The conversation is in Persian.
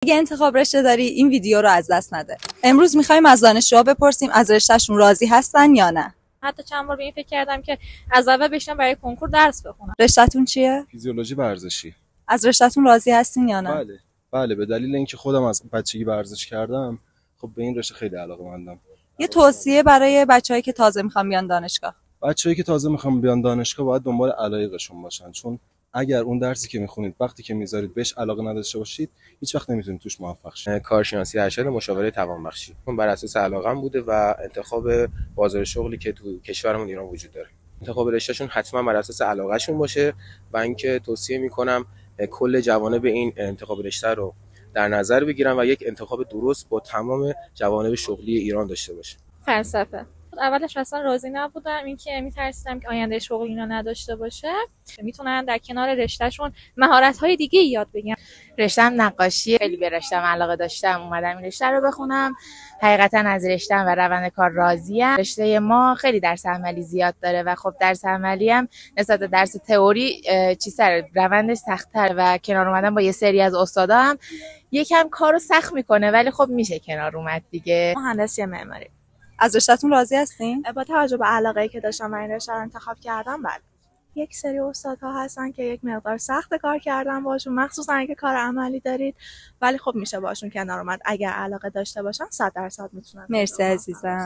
اگه انتخاب رشته داری این ویدیو رو از دست نده. امروز می‌خوایم از دانشجوها بپرسیم از رشتهشون راضی هستن یا نه. حتی چند بار به این فکر کردم که از اول بشینم برای کنکور درس بخونم. رشتهتون چیه؟ فیزیولوژی ورزشی. از رشتهتون راضی هستین یا نه؟ بله به دلیل اینکه خودم از بچگی ورزش کردم، خب به این رشته خیلی علاقه‌مندم. یه توصیه برای بچه‌هایی که تازه میخوان بیان دانشگاه. بچه‌ای که تازه میخوان بیان دانشگاه باید دنبال علایقشون باشن، چون اگر اون درسی که میخونید وقتی که میذارید بهش علاقه نداشته باشید هیچ وقت نمیتونید توش موفق شید. کارشناسی ارشد مشاوره توانبخشی اون بر اساس علاقه‌ام بوده و انتخاب بازار شغلی که تو کشورمون ایران وجود داره. انتخاب رشتهشون حتما بر اساس علاقهشون باشه و اینکه توصیه میکنم کل جوانب این انتخاب رشته رو در نظر بگیرن و یک انتخاب درست با تمام جوانب شغلی ایران داشته باشه. فلسفه اولش اصلا راضی نبودم، اینکه میترسیدم که آینده شغل اینا نداشته باشه. میتونن در کنار رشتهشون مهارت‌های دیگه یاد بگیرن. رشته‌ام نقاشی، خیلی به رشته‌ام علاقه داشتم، اومدم این رشته رو بخونم. حقیقتا از رشته‌ام و روند کار راضیم. رشته ما خیلی درس عملی زیاد داره و خب درس عملی هم نسبت به درس تئوری چیزتر، روندش سخت‌تر و کنار اومدن با یه سری از استادا هم یکم کارو سخت میکنه، ولی خب میشه کنار اومد دیگه. مهندسی معماری. از رشتهتون راضی هستین؟ با توجه به علاقه‌ای که داشتم این رشته رو انتخاب کردم، بله. یک سری استادها هستن که یک مقدار سخت کار کردن باشون، مخصوصا اگه کار عملی دارید، ولی خب میشه باشون کنار اومد اگر علاقه داشته باشن 100% میتونن. مرسی عزیزم.